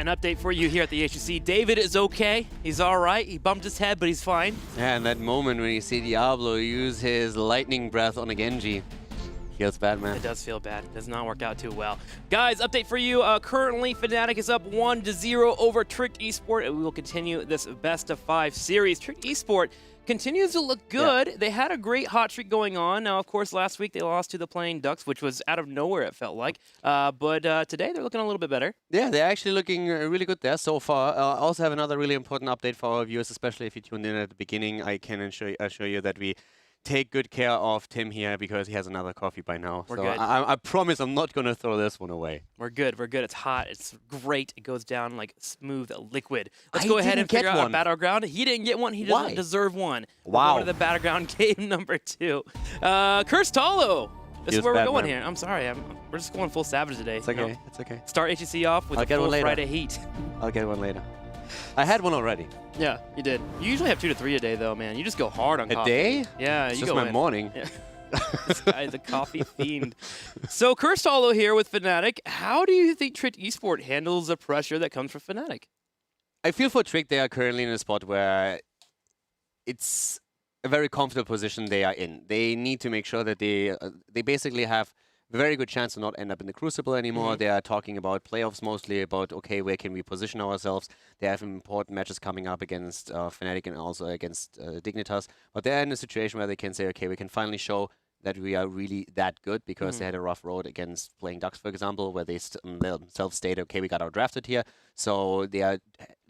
an update for you here at the HGC. David is okay. He's all right. He bumped his head, but he's fine. Yeah, and that moment when you see Diablo use his lightning breath on a Genji. Feels bad, man. It does feel bad. It does not work out too well. Guys, update for you. Currently, Fnatic is up 1-0 over Tricked Esport, and we will continue this best-of-5 series. Tricked Esport continues to look good. Yeah. They had a great hot streak going on. Now, of course, last week they lost to the Playing Ducks, which was out of nowhere, it felt like. But today they're looking a little bit better. Yeah, they're actually looking really good there so far. I also have another really important update for our viewers, especially if you tuned in at the beginning. I can assure you that we take good care of Tim here because he has another coffee by now. We're so good. I promise I'm not going to throw this one away. We're good. We're good. It's hot. It's great. It goes down like smooth liquid. Let's go ahead and figure out a Battleground. He didn't get one. He doesn't deserve one. Wow. We're going to the Battleground game number 2. Cursed Hollow. This is where we're going here. I'm sorry. We're just going full Savage today. It's okay. It's okay. Start HGC off with a full Friday heat. I'll get one later. I had one already. Yeah, you did. You usually have 2 to 3 a day, though, man. You just go hard on coffee. A day? Yeah, it's you just go my morning. Yeah. This guy's a coffee fiend. So, Cursed Hollow here with Fnatic. How do you think Tricked Esport handles the pressure that comes from Fnatic? I feel for Tricked, they are currently in a spot where it's a very comfortable position they are in. They need to make sure that they basically have a very good chance to not end up in the Crucible anymore. They are talking about playoffs mostly, about, okay, where can we position ourselves? They have important matches coming up against Fnatic and also against Dignitas. But they're in a situation where they can say, okay, we can finally show that we are really that good, because they had a rough road against Playing Ducks, for example, where they themselves stated, okay, we got outdrafted here. So they are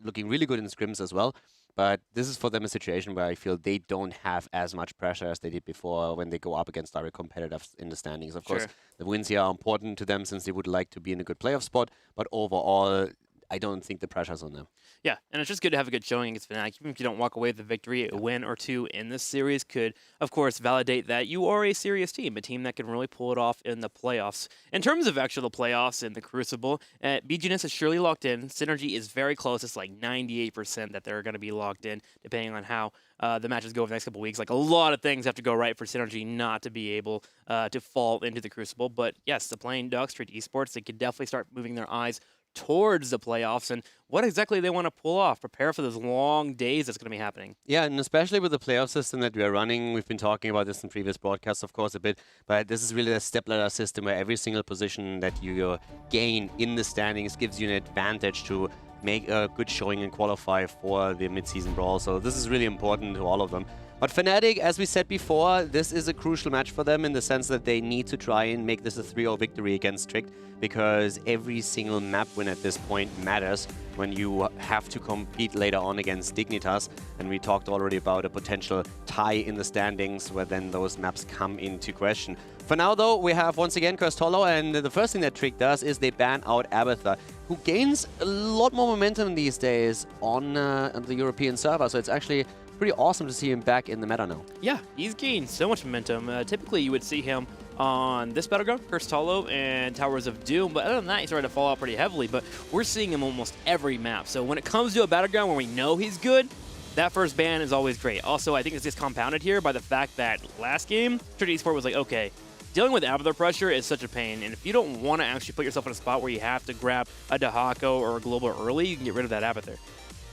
looking really good in scrims as well. But this is for them a situation where I feel they don't have as much pressure as they did before when they go up against direct competitors in the standings. Of course, the wins here are important to them since they would like to be in a good playoff spot. But overall, I don't think the pressure's on them. Yeah, and it's just good to have a good showing against Fnatic. Even if you don't walk away with the victory, a win or 2 in this series could, of course, validate that you are a serious team, a team that can really pull it off in the playoffs. In terms of actual playoffs in the Crucible, BGNS is surely locked in. Synergy is very close. It's like 98% that they're going to be locked in, depending on how the matches go over the next couple weeks. Like, a lot of things have to go right for Synergy not to be able to fall into the Crucible. But yes, the Playing Ducks, Tricked Esports, they could definitely start moving their eyes towards the playoffs and what exactly they want to pull off, prepare for those long days that's going to be happening. Yeah, and especially with the playoff system that we are running, we've been talking about this in previous broadcasts, of course, a bit, but this is really a stepladder system where every single position that you gain in the standings gives you an advantage to make a good showing and qualify for the mid-season brawl. So this is really important to all of them. But Fnatic, as we said before, this is a crucial match for them in the sense that they need to try and make this a 3-0 victory against Tricked, because every single map win at this point matters when you have to compete later on against Dignitas. And we talked already about a potential tie in the standings where then those maps come into question. For now, though, we have once again Cursed Hollow, and the first thing that Tricked does is they ban out Abathur, who gains a lot more momentum these days on the European server. So it's actually pretty awesome to see him back in the meta now. Yeah, he's gained so much momentum. Typically, you would see him on this Battleground, Cursed Hollow, and Towers of Doom, but other than that, he started to fall out pretty heavily, but we're seeing him almost every map. So when it comes to a Battleground where we know he's good, that first ban is always great. Also, I think it's just compounded here by the fact that last game, Tricked Esport was like, okay, dealing with Abathur pressure is such a pain, and if you don't want to actually put yourself in a spot where you have to grab a Dehako or a Global early, you can get rid of that Abathur.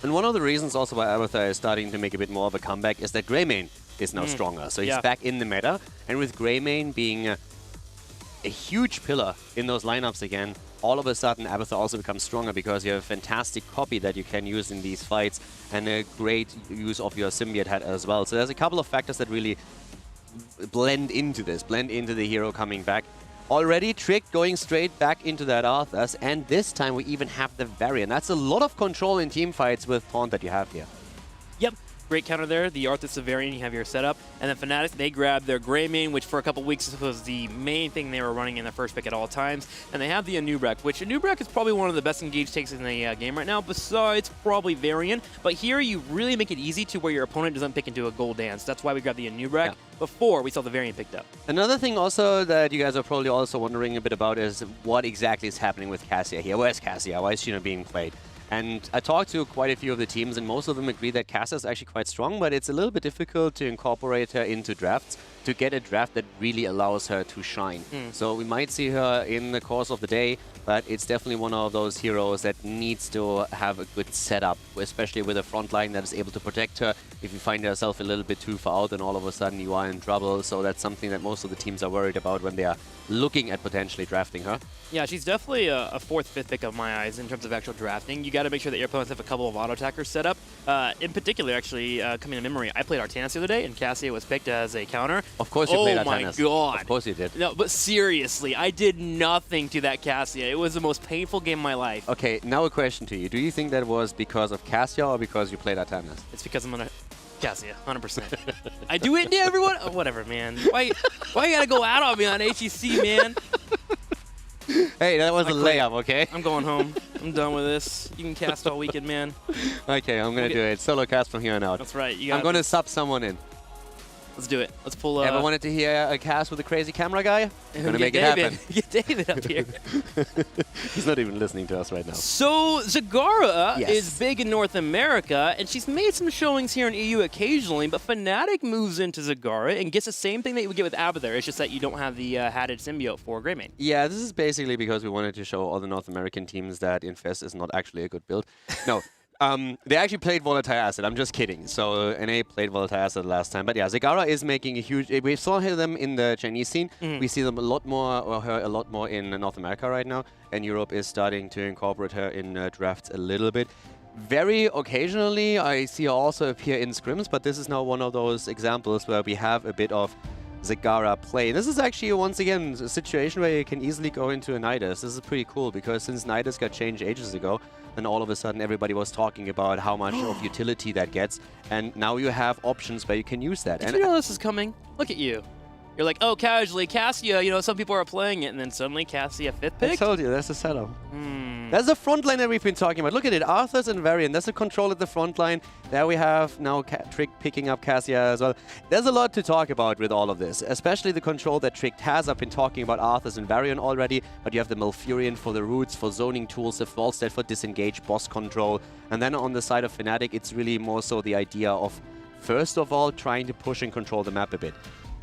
And one of the reasons also why Abathur is starting to make a bit more of a comeback is that Greymane is now stronger. So he's back in the meta, and with Greymane being a huge pillar in those lineups again, all of a sudden Abathur also becomes stronger because you have a fantastic copy that you can use in these fights and a great use of your symbiote head as well. So there's a couple of factors that really blend into this, blend into the hero coming back. Already Tricked going straight back into that Arthas, and this time we even have the Varian. That's a lot of control in team fights with Taunt that you have here. Yep. Great counter there, the Arthas Varian, you have your setup. And then Fnatic, they grabbed their Greymane, which for a couple weeks was the main thing they were running in the first pick at all times. And they have the Anubrek, which Anubrek is probably one of the best engaged takes in the game right now, besides probably Varian. But here you really make it easy to where your opponent doesn't pick into a gold dance. That's why we grabbed the Anubrek before we saw the Varian picked up. Another thing also that you guys are probably also wondering a bit about is what exactly is happening with Cassia here. Where's Cassia? Why is she not being played? And I talked to quite a few of the teams, and most of them agree that Cassia is actually quite strong, but it's a little bit difficult to incorporate her into drafts to get a draft that really allows her to shine. So we might see her in the course of the day, but it's definitely one of those heroes that needs to have a good setup, especially with a front line that is able to protect her. If you find yourself a little bit too far out, then all of a sudden you are in trouble. So that's something that most of the teams are worried about when they are looking at potentially drafting her. Yeah, she's definitely a fourth, fifth pick of my eyes in terms of actual drafting. You got to make sure that your opponents have a couple of auto attackers set up. In particular, actually, coming to memory, I played Artanis the other day, and Cassia was picked as a counter. Of course you played Artanis. Oh my god. Of course you did. No, but seriously, I did nothing to that Cassia. It was the most painful game of my life. Okay, now a question to you. Do you think that was because of Cassia or because you played Artanis? It's because I'm gonna Cassia, 100%. I do it to everyone. Oh, whatever, man. Why you gotta go out on me on HGC, man? Hey, that was a layup, okay? I'm going home. I'm done with this. You can cast all weekend, man. Okay, I'm gonna do it. Solo cast from here on out. That's right. I'm gonna sub someone in. Let's do it. Let's pull. Ever wanted to hear a cast with a crazy camera guy? I'm gonna make it happen. Get David up here. He's not even listening to us right now. So Zagara is big in North America, and she's made some showings here in EU occasionally. But Fnatic moves into Zagara and gets the same thing that you would get with Abathur. It's just that you don't have the hatted symbiote for Greymane. Yeah, this is basically because we wanted to show all the North American teams that Infest is not actually a good build. No. They actually played Volatile Acid. I'm just kidding. So NA played Volatile Acid last time. But yeah, Zagara is making a huge... We saw them in the Chinese scene. We see them a lot more, or her a lot more in North America right now. And Europe is starting to incorporate her in drafts a little bit. Very occasionally, I see her also appear in scrims. But this is now one of those examples where we have a bit of Zagara play. This is actually, once again, a situation where you can easily go into a Nidus. This is pretty cool, because since Nidus got changed ages ago, and all of a sudden everybody was talking about how much of utility that gets, and now you have options where you can use that. Did you know this is coming? Look at you. You're like, oh, casually, Cassia, you know, some people are playing it, and then suddenly Cassia 5th pick? I told you, that's a setup. That's the front line that we've been talking about. Look at it, Arthur's and Varian. There's a control at the front line. There we have now Tricked picking up Cassia as well. There's a lot to talk about with all of this, especially the control that Tricked has. I've been talking about Arthur's and Varian already, but you have the Malfurion for the roots, for zoning tools, the Falstad for disengage, boss control. And then on the side of Fnatic, it's really more so the idea of, first of all, trying to push and control the map a bit.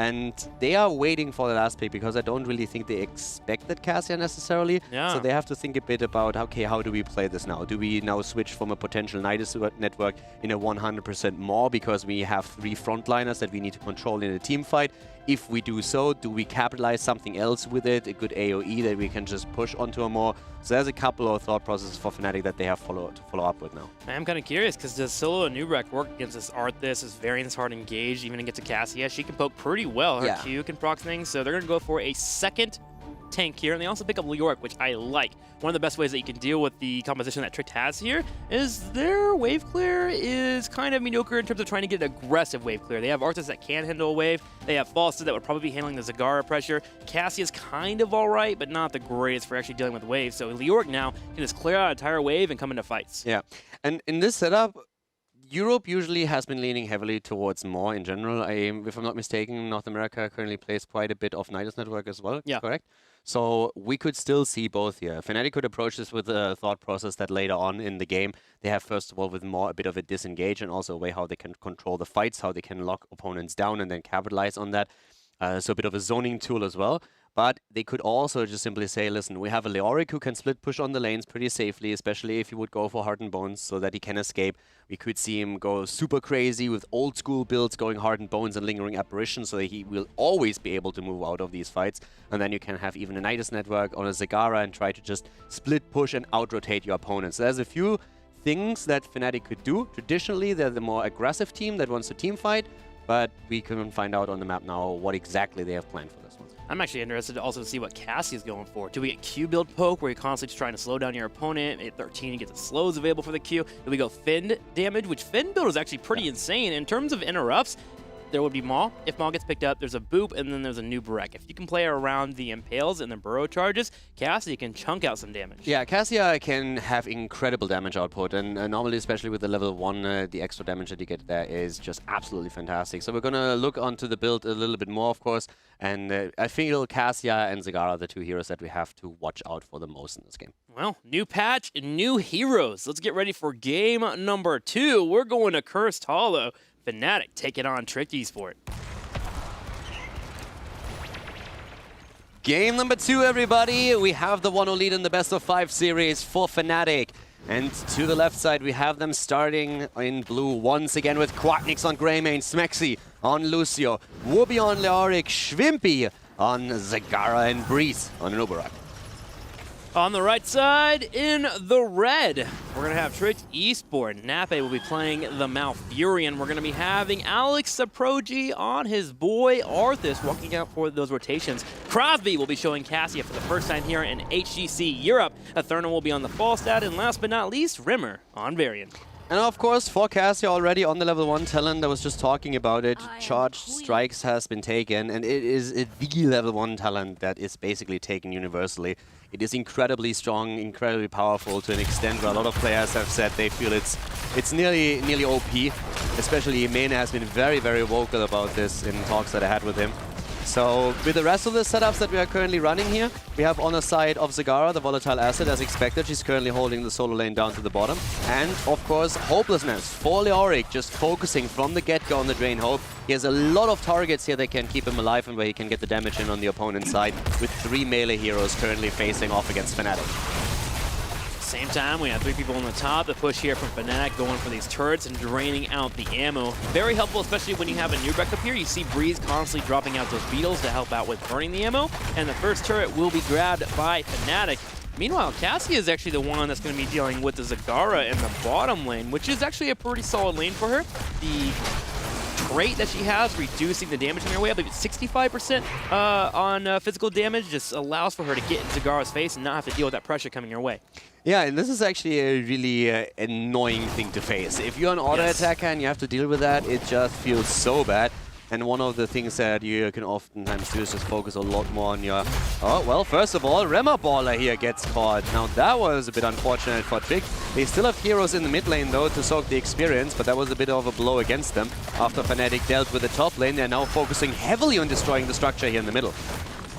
And they are waiting for the last pick, because I don't really think they expected Cassia necessarily. Yeah. So they have to think a bit about, okay, how do we play this now? Do we now switch from a potential Nidus network in a 100% more, because we have 3 frontliners that we need to control in a team fight? If we do so, do we capitalize something else with it? A good AoE that we can just push onto a more? So there's a couple of thought processes for Fnatic that they have to follow up with now. I'm kind of curious, because does Solo and Nubrek work against this Arthas, this Varian's hard engaged, even against a Cassia? She can poke pretty well. Her Q can proc things, so they're going to go for a second tank here, and they also pick up Leoric, which I like. One of the best ways that you can deal with the composition that Tricked has here is their wave clear is kind of mediocre in terms of trying to get an aggressive wave clear. They have Arthas that can handle a wave. They have Falstad that would probably be handling the Zagara pressure. Cassia's kind of alright, but not the greatest for actually dealing with waves. So Leoric now can just clear out an entire wave and come into fights. Yeah, and in this setup, Europe usually has been leaning heavily towards more in general. If I'm not mistaken, North America currently plays quite a bit of Nidus network as well. Yeah. Correct? So we could still see both here. Fnatic could approach this with a thought process that later on in the game, they have first of all with more a bit of a disengage, and also a way how they can control the fights, how they can lock opponents down and then capitalize on that. So a bit of a zoning tool as well. But they could also just simply say, listen, we have a Leoric who can split push on the lanes pretty safely, especially if he would go for Heart and Bones so that he can escape. We could see him go super crazy with old school builds, going Heart and Bones and Lingering Apparition, so that he will always be able to move out of these fights. And then you can have even a Nidus network on a Zagara and try to just split push and out-rotate your opponents. So there's a few things that Fnatic could do. Traditionally, they're the more aggressive team that wants to team fight, but we can find out on the map now what exactly they have planned for this one. I'm actually interested to also see what Cassie's going for. Do we get Q build poke, where you're constantly just trying to slow down your opponent? At 13, you get the slows available for the Q. Do we go Finn damage, which Finn build is actually pretty insane. In terms of interrupts, there would be Maul. If Maul gets picked up, there's a Boop, and then there's a new Breck. If you can play around the Impales and the Burrow charges, Cassia can chunk out some damage. Yeah, Cassia can have incredible damage output, and normally, especially with the level 1, the extra damage that you get there is just absolutely fantastic. So we're going to look onto the build a little bit more, of course, and I feel Cassia and Zagara are the two heroes that we have to watch out for the most in this game. Well, new patch, new heroes. Let's get ready for game number 2. We're going to Cursed Hollow. Fnatic taking on Tricked Esport. Game number 2, everybody. We have the 1-0 lead in the best of 5 series for Fnatic. And to the left side, we have them starting in blue once again with Quacknix on Greymane, Smexy on Lucio, Wooby on Leoric, Schwimpy on Zagara, and Breeze on Nubarak. On the right side, in the red, we're going to have Tricked Esport. Nape will be playing the Malfurion. We're going to be having Alex Saprogi on his boy Arthas, walking out for those rotations. Crosby will be showing Cassia for the first time here in HGC Europe. Etherna will be on the Falstad, and last but not least, Rimmer on Varian. And of course, for Cassia already on the level 1 talent, I was just talking about it, Charged Strikes has been taken, and it is the level 1 talent that is basically taken universally. It is incredibly strong, incredibly powerful to an extent where a lot of players have said they feel it's nearly OP. Especially Mena has been very, very vocal about this in talks that I had with him. So with the rest of the setups that we are currently running here, we have on the side of Zagara, the volatile asset, as expected. She's currently holding the solo lane down to the bottom. And of course, Hopelessness for Leoric, just focusing from the get-go on the Drain Hope. He has a lot of targets here that can keep him alive and where he can get the damage in on the opponent's side, with 3 melee heroes currently facing off against Fnatic. Same time, we have 3 people on the top. The push here from Fnatic going for these turrets and draining out the ammo. Very helpful, especially when you have a new Breck up here. You see Breeze constantly dropping out those beetles to help out with burning the ammo. And the first turret will be grabbed by Fnatic. Meanwhile, Cassia is actually the one that's going to be dealing with the Zagara in the bottom lane, which is actually a pretty solid lane for her. The trait that she has, reducing the damage on her way up, 65% on physical damage, just allows for her to get in Zagara's face and not have to deal with that pressure coming her way. Yeah, and this is actually a really annoying thing to face. If you're an auto attacker and you have to deal with that, it just feels so bad. And one of the things that you can oftentimes do is just focus a lot more on your... Oh, well, first of all, Remmer Baller here gets caught. Now, that was a bit unfortunate for Trick. They still have heroes in the mid lane, though, to soak the experience, but that was a bit of a blow against them. After Fnatic dealt with the top lane, they're now focusing heavily on destroying the structure here in the middle.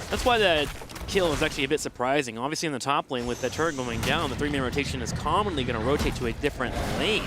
That's why the kill is actually a bit surprising. Obviously, in the top lane, with the turret going down, the 3-man rotation is commonly going to rotate to a different lane.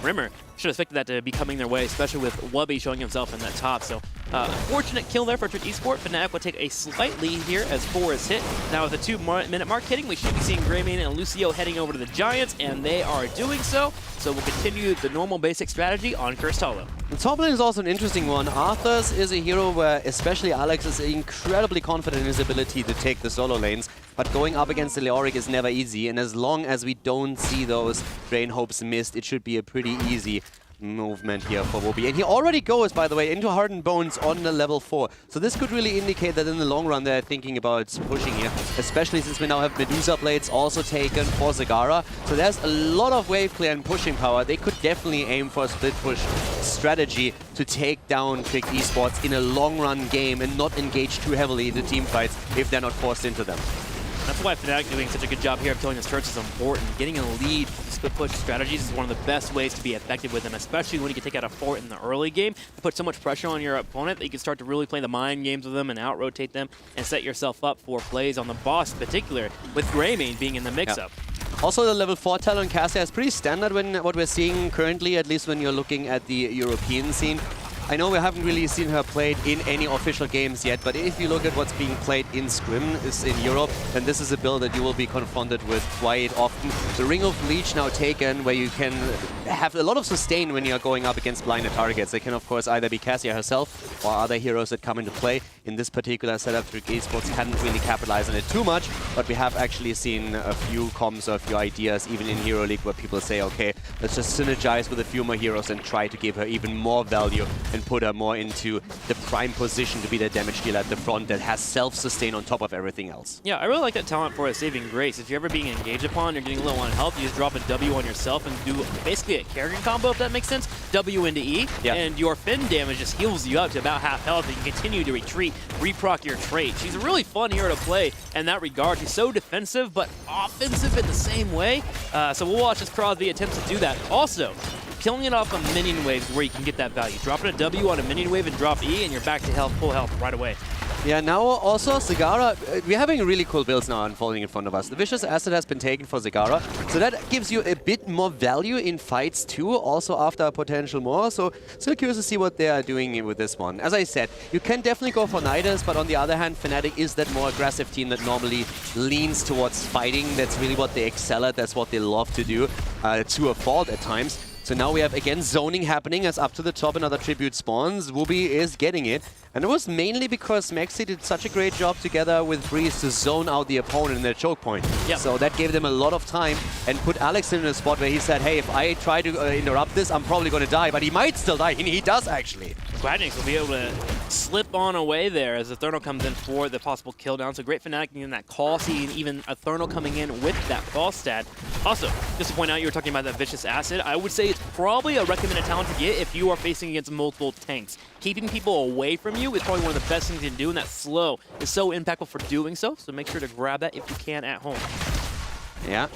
Rimmer should have expected that to be coming their way, especially with Wubby showing himself in that top. So, unfortunate kill there for Tricked Esport. Fnatic will take a slight lead here as 4 is hit. Now, with the 2-minute mark hitting, we should be seeing Greymane and Lucio heading over to the Giants, and they are doing so. So we'll continue the normal basic strategy on Cursed Hollow. The top lane is also an interesting one. Arthas is a hero where especially Alex is incredibly confident in his ability to take the solo lanes, but going up against the Leoric is never easy, and as long as we don't see those Drain Hopes missed, it should be a pretty easy movement here for Wooby. And he already goes, by the way, into Hardened Bones on the level 4. So this could really indicate that in the long run they're thinking about pushing here, especially since we now have Medusa Blades also taken for Zagara. So there's a lot of wave clear and pushing power. They could definitely aim for a split push strategy to take down Tricked Esports in a long run game and not engage too heavily into team fights if they're not forced into them. That's why Fnatic doing such a good job here of killing his turrets is important. Getting a lead with split push strategies is one of the best ways to be effective with them, especially when you can take out a fort in the early game. To put so much pressure on your opponent that you can start to really play the mind games with them and out-rotate them and set yourself up for plays on the boss in particular, with Greymane being in the mix-up. Yeah. Also, the level 4 talent Cassia is pretty standard when what we're seeing currently, at least when you're looking at the European scene. I know we haven't really seen her played in any official games yet, but if you look at what's being played in Scrim is in Europe, then this is a build that you will be confronted with quite often. The Ring of Leech now taken, where you can have a lot of sustain when you're going up against blinded targets. They can, of course, either be Cassia herself or other heroes that come into play. In this particular setup, Tricked Esports hadn't really capitalized on it too much, but we have actually seen a few comms or a few ideas, even in Hero League, where people say, okay, let's just synergize with a few more heroes and try to give her even more value and put her more into the prime position to be the damage dealer at the front that has self-sustain on top of everything else. Yeah, I really like that talent for a saving grace. If you're ever being engaged upon, you're getting low on health, you just drop a W on yourself and do basically a carrying combo, if that makes sense. W into E, and your Finn damage just heals you up to about half health, and you continue to retreat, reproc your trait. She's a really fun hero to play in that regard. She's so defensive, but offensive in the same way. So we'll watch as Crosby attempts to do that. Also, killing it off on minion waves where you can get that value. Dropping a W on a minion wave and drop E, and you're back to health, full health right away. Yeah, now also Zagara, we're having really cool builds now unfolding in front of us. The Vicious Asset has been taken for Zagara, so that gives you a bit more value in fights too, also after a potential more. So still curious to see what they are doing with this one. As I said, you can definitely go for Nidus, but on the other hand, Fnatic is that more aggressive team that normally leans towards fighting. That's really what they excel at, that's what they love to do, to a fault at times. So now we have again zoning happening as up to the top another tribute spawns. Wooby is getting it. And it was mainly because Maxi did such a great job together with Breeze to zone out the opponent in their choke point. Yep. So that gave them a lot of time and put Alex in a spot where he said, hey, if I try to interrupt this, I'm probably going to die. But he might still die, and he does actually. Quadnix will be able to slip on away there as the Thermal comes in for the possible kill down. So great Fnatic in that call, seeing even a Thermal coming in with that fall stat. Also, just to point out, you were talking about that Vicious Acid. I would say it's probably a recommended talent to get if you are facing against multiple tanks. Keeping people away from you is probably one of the best things you can do, and that slow is so impactful for doing so. So make sure to grab that if you can at home. Yeah.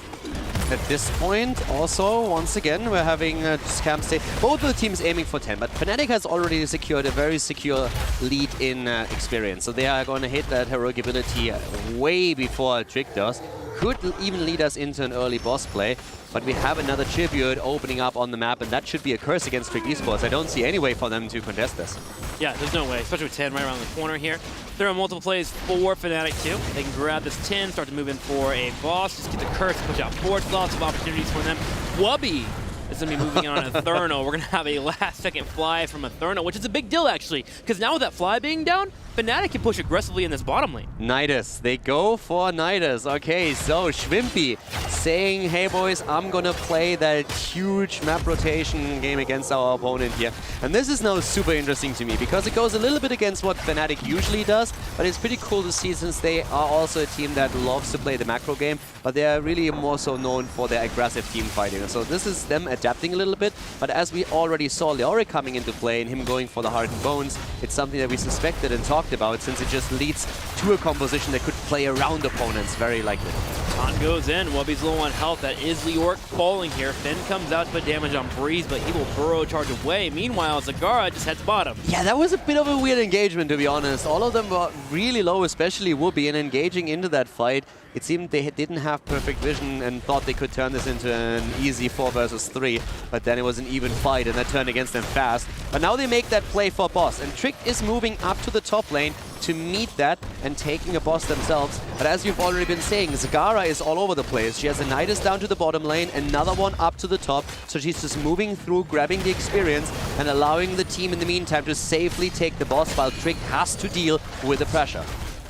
At this point, also, once again, we're having Scam State. Both of the teams aiming for 10, but Fnatic has already secured a very secure lead in experience. So they are going to hit that heroic ability way before Trick does. Could even lead us into an early boss play. But we have another tribute opening up on the map, and that should be a curse against Trick Esports. I don't see any way for them to contest this. Yeah, there's no way, especially with 10 right around the corner here. There are multiple plays for Fnatic too. They can grab this 10, start to move in for a boss, just get the curse, push out forts, lots of opportunities for them. Wubby is going to be moving in on a Therno. We're going to have a last-second fly from a Therno, which is a big deal actually, because now with that fly being down, Fnatic can push aggressively in this bottom lane. Nidus, they go for Nidus. Okay, so Schwimpy saying, hey boys, I'm gonna play that huge map rotation game against our opponent here. And this is now super interesting to me because it goes a little bit against what Fnatic usually does, but it's pretty cool to see since they are also a team that loves to play the macro game, but they are really more so known for their aggressive team fighting. So this is them adapting a little bit, but as we already saw Leoric coming into play and him going for the heart and bones, it's something that we suspected and talked about since it just leads to a composition that could play around opponents very likely. Taunt goes in, Wubby's low on health, that is Leoric falling here. Finn comes out to put damage on Breeze, but he will burrow charge away. Meanwhile, Zagara just heads bottom. Yeah, that was a bit of a weird engagement, to be honest. All of them were really low, especially Whoopi, and engaging into that fight. It seemed they didn't have perfect vision and thought they could turn this into an easy 4 versus 3, but then it was an even fight and that turned against them fast. But now they make that play for boss, and Trick is moving up to the top lane to meet that and taking a boss themselves. But as you've already been saying, Zagara is all over the place. She has a Nidus down to the bottom lane, another one up to the top, so she's just moving through, grabbing the experience and allowing the team in the meantime to safely take the boss while Trick has to deal with the pressure.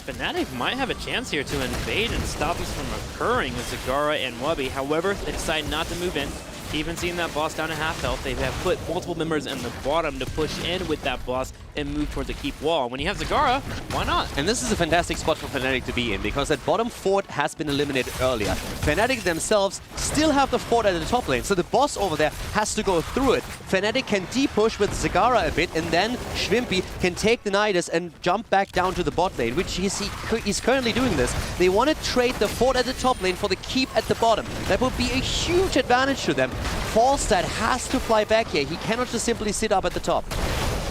Fnatic might have a chance here to invade and stop this from occurring with Zagara and Wubby. However, they decide not to move in. Even seeing that boss down to half health, they have put multiple members in the bottom to push in with that boss and move towards the keep wall. When you have Zagara, why not? And this is a fantastic spot for Fnatic to be in, because that bottom fort has been eliminated earlier. Fnatic themselves still have the fort at the top lane, so the boss over there has to go through it. Fnatic can de-push with Zagara a bit, and then Schwimpy can take the Nidus and jump back down to the bot lane, which he's currently doing this. They want to trade the fort at the top lane for the keep at the bottom. That would be a huge advantage to them. Falstad has to fly back here. He cannot just simply sit up at the top.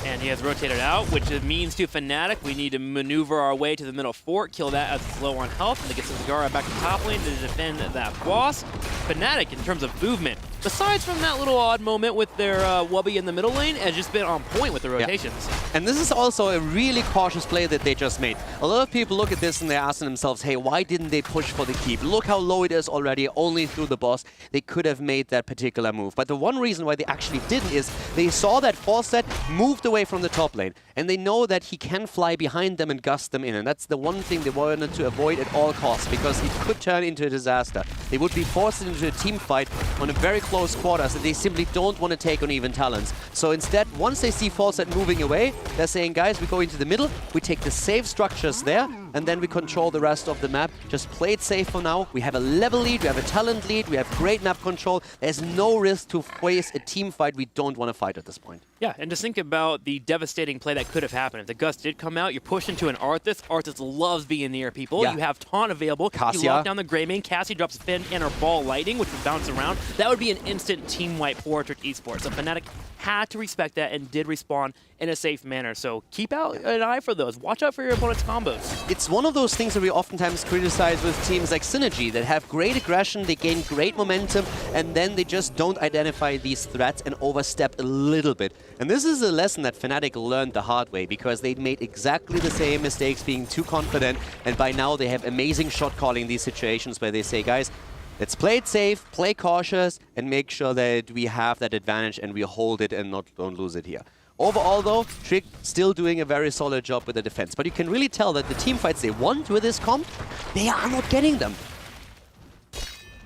And he has rotated out, which means to Fnatic, we need to maneuver our way to the middle fort, kill that as it's low on health, and to get Zagara back to top lane to defend that boss. Fnatic, in terms of movement, besides from that little odd moment with their Wubby in the middle lane, has just been on point with the rotations. Yeah. And this is also a really cautious play that they just made. A lot of people look at this and they're asking themselves, hey, why didn't they push for the keep? Look how low it is already, only through the boss. They could have made that particular move. But the one reason why they actually didn't is they saw that Falstad moved away from the top lane. and they know that he can fly behind them and gust them in, and that's the one thing they wanted to avoid at all costs, because it could turn into a disaster. They would be forced into a team fight on a very close quarters, and they simply don't want to take on even talents. So instead, once they see Fawcett moving away, they're saying, guys, we go into the middle, we take the safe structures there, and then we control the rest of the map. Just play it safe for now. We have a level lead, we have a talent lead, we have great map control. There's no risk to face a team fight we don't want to fight at this point. Yeah, and just think about the devastating play that could have happened. If the Gust did come out, you're pushed into an Arthas. Arthas loves being near people. Yeah. You have Taunt available. Cassia. You lock down the Grey Mane. Cassie drops Finn and her Ball Lightning, which would bounce around. That would be an instant team wipe for Tricked Esports. So Fnatic had to respect that and did respawn in a safe manner. So keep out an eye for those. Watch out for your opponent's combos. It's one of those things that we oftentimes criticize with teams like Synergy that have great aggression, they gain great momentum, and then they just don't identify these threats and overstep a little bit. And this is a lesson that Fnatic learned the hard way, because they made exactly the same mistakes, being too confident, and by now they have amazing shot calling in these situations where they say, guys, let's play it safe, play cautious, and make sure that we have that advantage and we hold it and don't lose it here. Overall, though, Tricked still doing a very solid job with the defense. But you can really tell that the team fights they want with this comp, they are not getting them.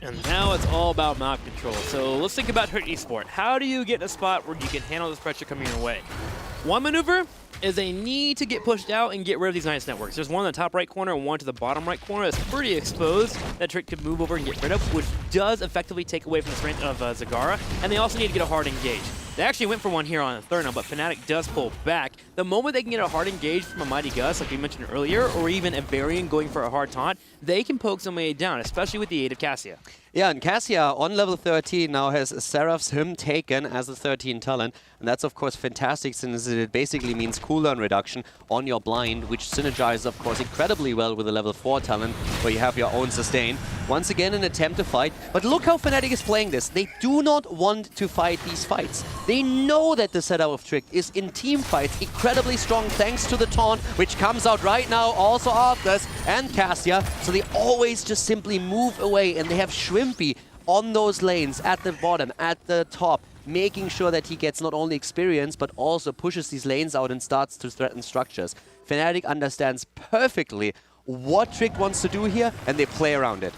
And now it's all about map control. So let's think about Tricked Esport. How do you get in a spot where you can handle this pressure coming your way? One maneuver is they need to get pushed out and get rid of these nice networks. There's one in the top right corner and one to the bottom right corner that's pretty exposed that Trick could move over and get rid of, which does effectively take away from the strength of Zagara. And they also need to get a hard engage. They actually went for one here on the third now, but Fnatic does pull back. The moment they can get a hard engage from a Mighty Gus, like we mentioned earlier, or even a Varian going for a hard taunt, they can poke somebody down, especially with the aid of Cassia. Yeah, and Cassia on level 13 now has Seraph's Hymn taken as a 13 talent. And that's, of course, fantastic, since it basically means cooldown reduction on your blind, which synergizes, of course, incredibly well with a level 4 talent, where you have your own sustain. Once again, an attempt to fight. But look how Fnatic is playing this. They do not want to fight these fights. They know that the setup of Trick is in team fights incredibly strong, thanks to the taunt, which comes out right now, also Arthas and Cassia. So they always just simply move away, and they have Shrimpy on those lanes, at the bottom, at the top, making sure that he gets not only experience, but also pushes these lanes out and starts to threaten structures. Fnatic understands perfectly what Trick wants to do here, and they play around it.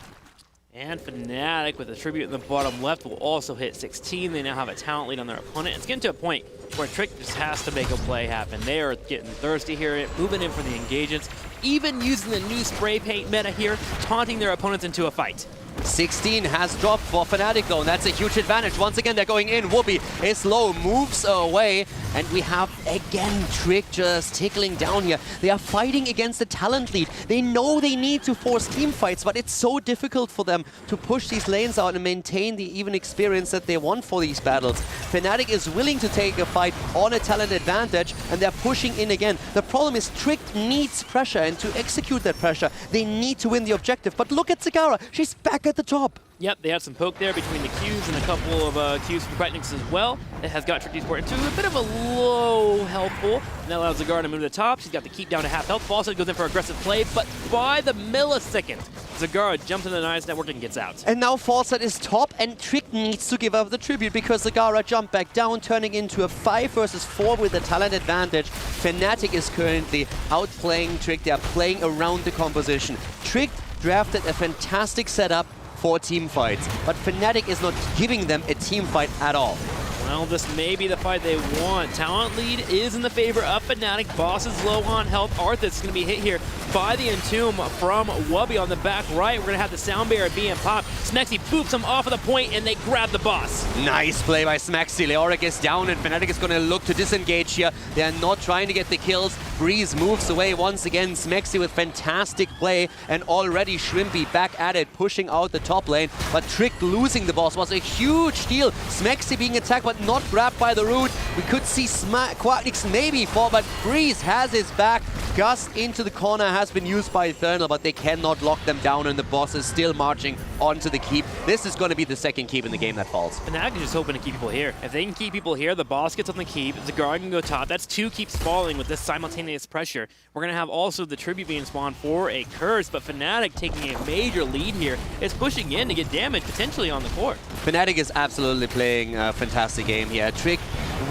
And Fnatic with a tribute in the bottom left will also hit 16. They now have a talent lead on their opponent. It's getting to a point where Trick just has to make a play happen. They are getting thirsty here, moving in for the engagements, even using the new spray paint meta here, taunting their opponents into a fight. 16 has dropped for Fnatic though, and that's a huge advantage. Once again, they're going in. Whoopi is low, moves away, and we have again Trick just tickling down here. They are fighting against the talent lead. They know they need to force team fights, but it's so difficult for them to push these lanes out and maintain the even experience that they want for these battles. Fnatic is willing to take a fight on a talent advantage, and they're pushing in again. The problem is Trick needs pressure, and to execute that pressure, they need to win the objective. But look at Zagara, she's back at the top. Yep, they had some poke there between the Qs and a couple of Qs from Crichtonix as well. It has got Tricked Esport into a bit of a low health pool. And that allows Zagara to move to the top. She's got the keep down to half health. Fawcett goes in for aggressive play, but by the millisecond, Zagara jumps into the nice network and gets out. And now Fawcett is top, and Trick needs to give up the tribute because Zagara jumped back down, turning into a 5 versus 4 with a talent advantage. Fnatic is currently outplaying Trick. They are playing around the composition. Trick drafted a fantastic setup for team fights, but Fnatic is not giving them a team fight at all. Well, this may be the fight they want. Talent lead is in the favor of Fnatic. Boss is low on health. Arthas is going to be hit here by the Entomb from Wubby on the back right. We're going to have the Sound Barrier being popped. Smexy boops him off of the point, and they grab the boss. Nice play by Smexy. Leoric is down, and Fnatic is going to look to disengage here. They are not trying to get the kills. Breeze moves away once again. Smexy with fantastic play, and already Shrimpy back at it, pushing out the top lane. But Trick losing the boss was a huge deal. Smexy being attacked, but not grabbed by the root. We could see Quacknix maybe fall, but Breeze has his back. Gust into the corner has been used by Eternal, but they cannot lock them down, and the boss is still marching onto the keep. This is going to be the second keep in the game that falls. Fnatic is just hoping to keep people here. If they can keep people here, the boss gets on the keep, Zagara can go top. That's 2 keeps falling with this simultaneous pressure. We're going to have also the tribute being spawned for a curse, but Fnatic taking a major lead here is pushing in to get damage potentially on the court. Fnatic is absolutely playing a fantastic game here. Trick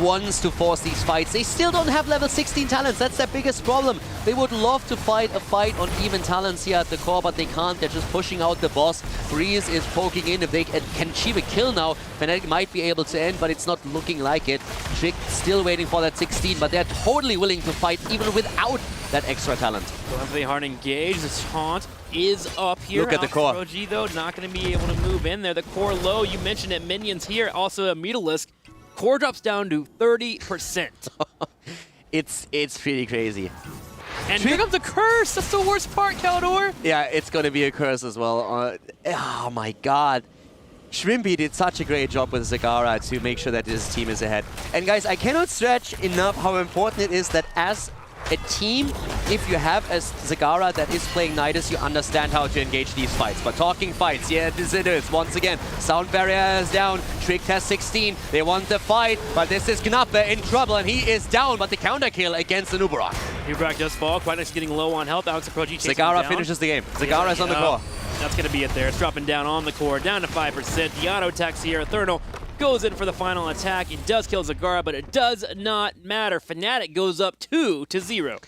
wants to force these fights. They still don't have level 16 talents. That's their biggest problem. They would love to fight a fight on even talents here at the core, but they can't. They're just pushing out the boss. Breeze is poking in. If they can achieve a kill now, Fnatic might be able to end, but it's not looking like it. Tricked still waiting for that 16, but they're totally willing to fight even without that extra talent. They hard engaged. The taunt is up here. Look at the core. OG, though, not going to be able to move in there. The core low, you mentioned it, minions here. Also a Mutalisk. Core drops down to 30%. It's pretty crazy. And here comes the curse. That's the worst part, Caldor. Yeah, it's going to be a curse as well. Oh my god. Shrimpy did such a great job with Zagara to make sure that his team is ahead. And guys, I cannot stretch enough how important it is that as a team, if you have a Zagara that is playing Nidus, you understand how to engage these fights. But talking fights, yeah, this it is. Once again, sound barrier is down. Tricked has 16. They want the fight, but this is Knappe in trouble, and he is down. But the counter kill against the Nubarak. Nubarak does fall. Quinix getting low on health. Alex Approach chasing Zagara down. finishes the game. Zagara is on the core. That's going to be it there. It's dropping down on the core, down to 5%. The auto attacks here. Thurnal goes in for the final attack. He does kill Zagara, but it does not matter. Fnatic goes up 2-0.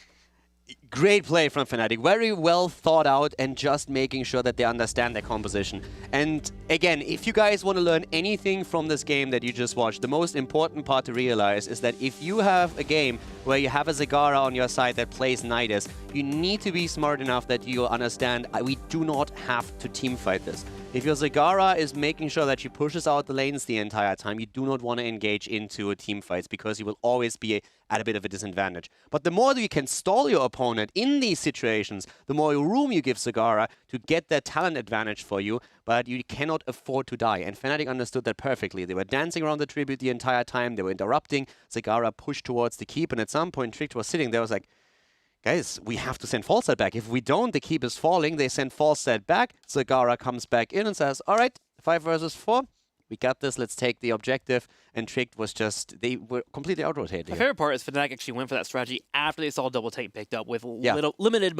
Great play from Fnatic. Very well thought out and just making sure that they understand their composition. And again, if you guys want to learn anything from this game that you just watched, the most important part to realize is that if you have a game where you have a Zagara on your side that plays Nidus, you need to be smart enough that you understand we do not have to teamfight this. If your Zagara is making sure that she pushes out the lanes the entire time, you do not want to engage into a team fights because you will always be at a bit of a disadvantage. But the more that you can stall your opponent in these situations, the more room you give Zagara to get that talent advantage for you, but you cannot afford to die. And Fnatic understood that perfectly. They were dancing around the tribute the entire time, they were interrupting, Zagara pushed towards the keep, and at some point Tricked was sitting there, was like, guys, we have to send Falstad back. If we don't, the keep is falling. They send Falstad back. Zagara comes back in and says, all right, 5 versus 4. We got this. Let's take the objective. And Tricked was just, they were completely out-rotated. My favorite part is Fnatic actually went for that strategy after they saw double take picked up with Yeah. limited